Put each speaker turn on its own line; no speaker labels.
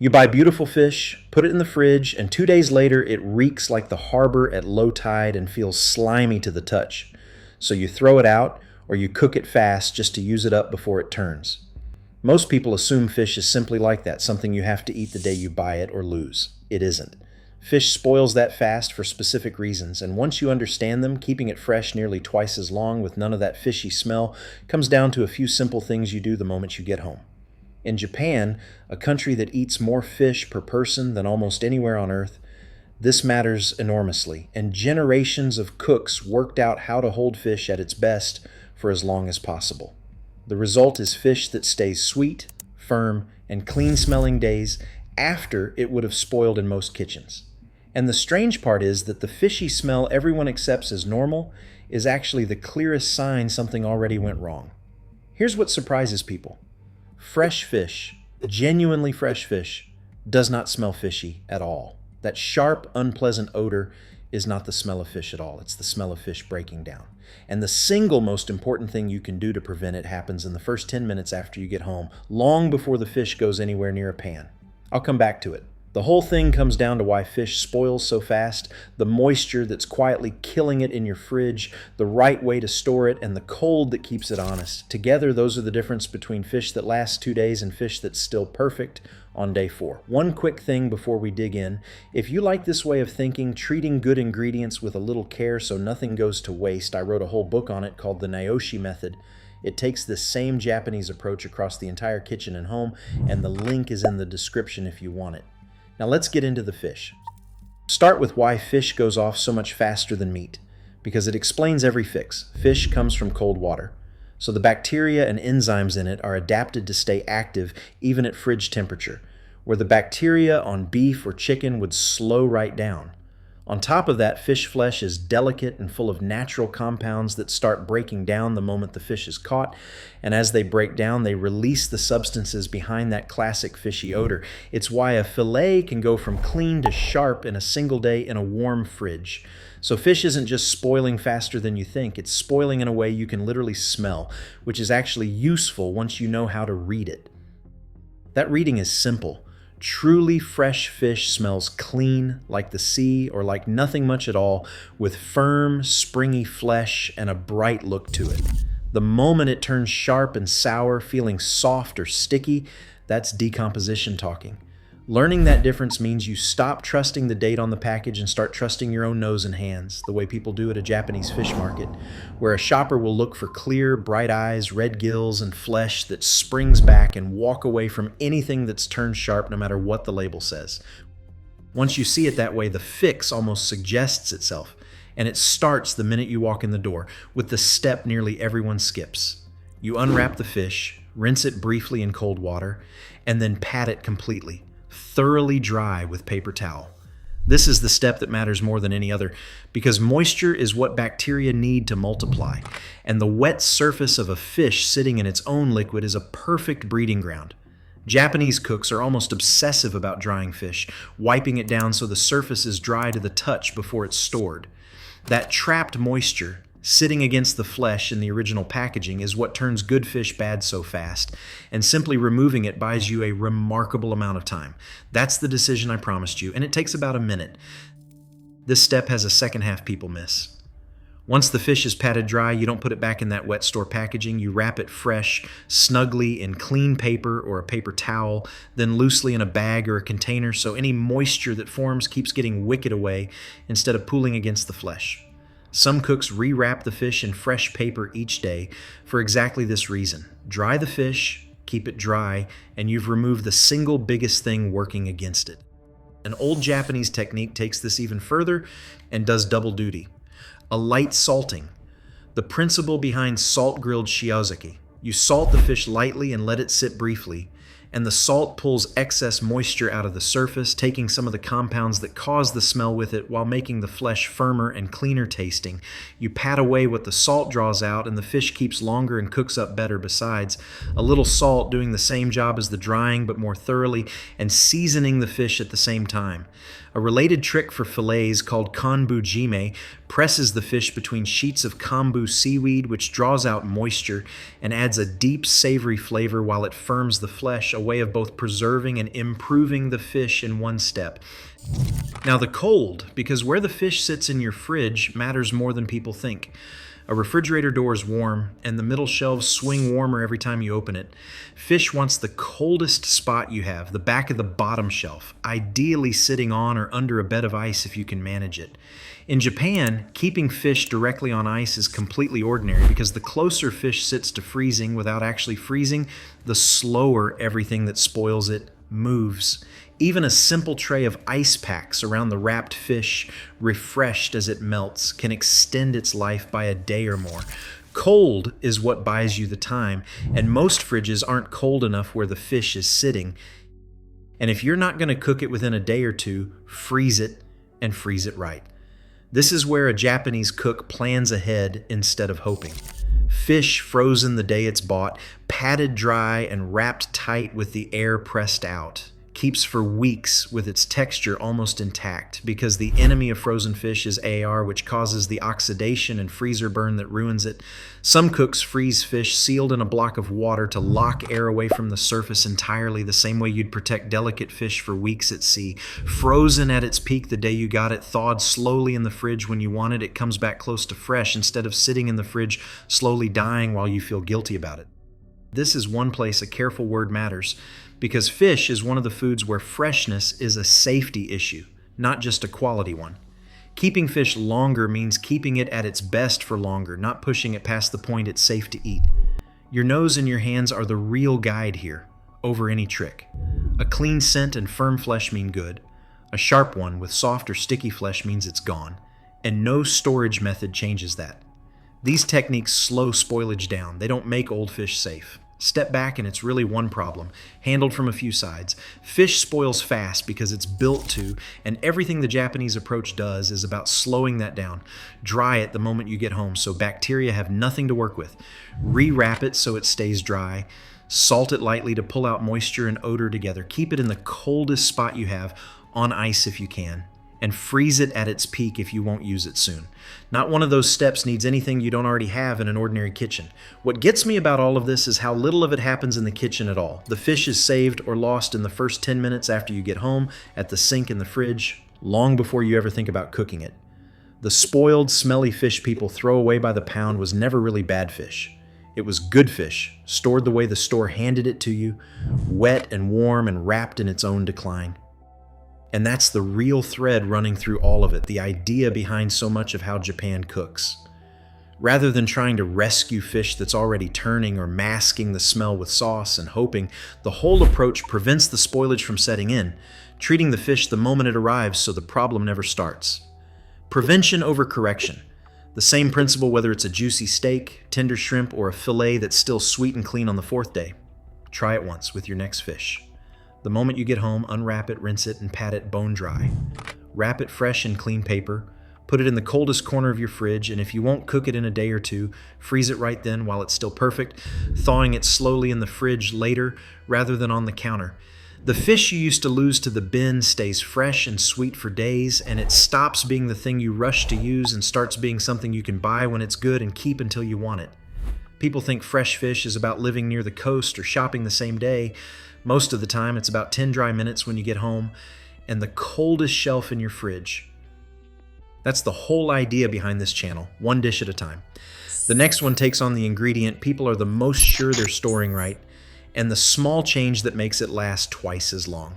You buy beautiful fish, put it in the fridge, and 2 days later it reeks like the harbor at low tide and feels slimy to the touch. So you throw it out or you cook it fast just to use it up before it turns. Most people assume fish is simply like that, something you have to eat the day you buy it or lose. It isn't. Fish spoils that fast for specific reasons, and once you understand them, keeping it fresh nearly twice as long with none of that fishy smell comes down to a few simple things you do the moment you get home. In Japan, a country that eats more fish per person than almost anywhere on earth, this matters enormously, and generations of cooks worked out how to hold fish at its best for as long as possible. The result is fish that stays sweet, firm, and clean-smelling days after it would have spoiled in most kitchens. And the strange part is that the fishy smell everyone accepts as normal is actually the clearest sign something already went wrong. Here's what surprises people. Fresh fish, genuinely fresh fish, does not smell fishy at all. That sharp, unpleasant odor is not the smell of fish at all. It's the smell of fish breaking down. And the single most important thing you can do to prevent it happens in the first 10 minutes after you get home, long before the fish goes anywhere near a pan. I'll come back to it. The whole thing comes down to why fish spoils so fast, the moisture that's quietly killing it in your fridge, the right way to store it, and the cold that keeps it honest. Together, those are the difference between fish that lasts 2 days and fish that's still perfect on day 4. One quick thing before we dig in. If you like this way of thinking, treating good ingredients with a little care so nothing goes to waste, I wrote a whole book on it called the Naoshi Method. It takes this same Japanese approach across the entire kitchen and home, and the link is in the description if you want it. Now let's get into the fish. Start with why fish goes off so much faster than meat, because it explains every fix. Fish comes from cold water, so the bacteria and enzymes in it are adapted to stay active even at fridge temperature, where the bacteria on beef or chicken would slow right down. On top of that, fish flesh is delicate and full of natural compounds that start breaking down the moment the fish is caught, and as they break down, they release the substances behind that classic fishy odor. It's why a fillet can go from clean to sharp in a single day in a warm fridge. So fish isn't just spoiling faster than you think, it's spoiling in a way you can literally smell, which is actually useful once you know how to read it. That reading is simple. Truly fresh fish smells clean, like the sea, or like nothing much at all, with firm, springy flesh and a bright look to it. The moment it turns sharp and sour, feeling soft or sticky, that's decomposition talking. Learning that difference means you stop trusting the date on the package and start trusting your own nose and hands, the way people do at a Japanese fish market, where a shopper will look for clear, bright eyes, red gills, and flesh that springs back and walk away from anything that's turned sharp no matter what the label says. Once you see it that way, the fix almost suggests itself, and it starts the minute you walk in the door, with the step nearly everyone skips. You unwrap the fish, rinse it briefly in cold water, and then pat it completely. Thoroughly dry with paper towel. This is the step that matters more than any other because moisture is what bacteria need to multiply, and the wet surface of a fish sitting in its own liquid is a perfect breeding ground. Japanese cooks are almost obsessive about drying fish, wiping it down so the surface is dry to the touch before it's stored. That trapped moisture sitting against the flesh in the original packaging is what turns good fish bad so fast, and simply removing it buys you a remarkable amount of time. That's the decision I promised you, and it takes about a minute. This step has a second half people miss. Once the fish is patted dry, you don't put it back in that wet store packaging. You wrap it fresh, snugly in clean paper or a paper towel, then loosely in a bag or a container so any moisture that forms keeps getting wicked away instead of pooling against the flesh. Some cooks rewrap the fish in fresh paper each day for exactly this reason. Dry the fish, keep it dry, and you've removed the single biggest thing working against it. An old Japanese technique takes this even further and does double duty. A light salting. The principle behind salt-grilled shiozaki. You salt the fish lightly and let it sit briefly, and the salt pulls excess moisture out of the surface, taking some of the compounds that cause the smell with it while making the flesh firmer and cleaner tasting. You pat away what the salt draws out, and the fish keeps longer and cooks up better besides. A little salt doing the same job as the drying but more thoroughly, and seasoning the fish at the same time. A related trick for fillets called konbu jime presses the fish between sheets of kombu seaweed, which draws out moisture and adds a deep, savory flavor while it firms the flesh, a way of both preserving and improving the fish in one step. Now the cold, because where the fish sits in your fridge matters more than people think. A refrigerator door is warm, and the middle shelves swing warmer every time you open it. Fish wants the coldest spot you have, the back of the bottom shelf, ideally sitting on or under a bed of ice if you can manage it. In Japan, keeping fish directly on ice is completely ordinary because the closer fish sits to freezing without actually freezing, the slower everything that spoils it moves. Even a simple tray of ice packs around the wrapped fish, refreshed as it melts, can extend its life by a day or more. Cold is what buys you the time, and most fridges aren't cold enough where the fish is sitting. And if you're not going to cook it within a day or two, freeze it and freeze it right. This is where a Japanese cook plans ahead instead of hoping. Fish frozen the day it's bought, patted dry and wrapped tight with the air pressed out. Keeps for weeks with its texture almost intact because the enemy of frozen fish is AR, which causes the oxidation and freezer burn that ruins it. Some cooks freeze fish sealed in a block of water to lock air away from the surface entirely, the same way you'd protect delicate fish for weeks at sea. Frozen at its peak the day you got it, thawed slowly in the fridge when you want it, it comes back close to fresh instead of sitting in the fridge slowly dying while you feel guilty about it. This is one place a careful word matters, because fish is one of the foods where freshness is a safety issue, not just a quality one. Keeping fish longer means keeping it at its best for longer, not pushing it past the point it's safe to eat. Your nose and your hands are the real guide here, over any trick. A clean scent and firm flesh mean good. A sharp one with soft or sticky flesh means it's gone, and no storage method changes that. These techniques slow spoilage down. They don't make old fish safe. Step back and it's really one problem, handled from a few sides. Fish spoils fast because it's built to, and everything the Japanese approach does is about slowing that down. Dry it the moment you get home so bacteria have nothing to work with. Rewrap it so it stays dry. Salt it lightly to pull out moisture and odor together. Keep it in the coldest spot you have, on ice if you can. And freeze it at its peak if you won't use it soon. Not one of those steps needs anything you don't already have in an ordinary kitchen. What gets me about all of this is how little of it happens in the kitchen at all. The fish is saved or lost in the first 10 minutes after you get home, at the sink in the fridge, long before you ever think about cooking it. The spoiled, smelly fish people throw away by the pound was never really bad fish. It was good fish, stored the way the store handed it to you, wet and warm and wrapped in its own decline. And that's the real thread running through all of it, the idea behind so much of how Japan cooks. Rather than trying to rescue fish that's already turning or masking the smell with sauce and hoping, the whole approach prevents the spoilage from setting in, treating the fish the moment it arrives so the problem never starts. Prevention over correction. The same principle whether it's a juicy steak, tender shrimp, or a fillet that's still sweet and clean on the fourth day. Try it once with your next fish. The moment you get home, unwrap it, rinse it, and pat it bone dry. Wrap it fresh in clean paper. Put it in the coldest corner of your fridge, and if you won't cook it in a day or two, freeze it right then while it's still perfect, thawing it slowly in the fridge later rather than on the counter. The fish you used to lose to the bin stays fresh and sweet for days, and it stops being the thing you rush to use and starts being something you can buy when it's good and keep until you want it. People think fresh fish is about living near the coast or shopping the same day. Most of the time, it's about 10 dry minutes when you get home and the coldest shelf in your fridge. That's the whole idea behind this channel, one dish at a time. The next one takes on the ingredient people are the most sure they're storing right, and the small change that makes it last twice as long.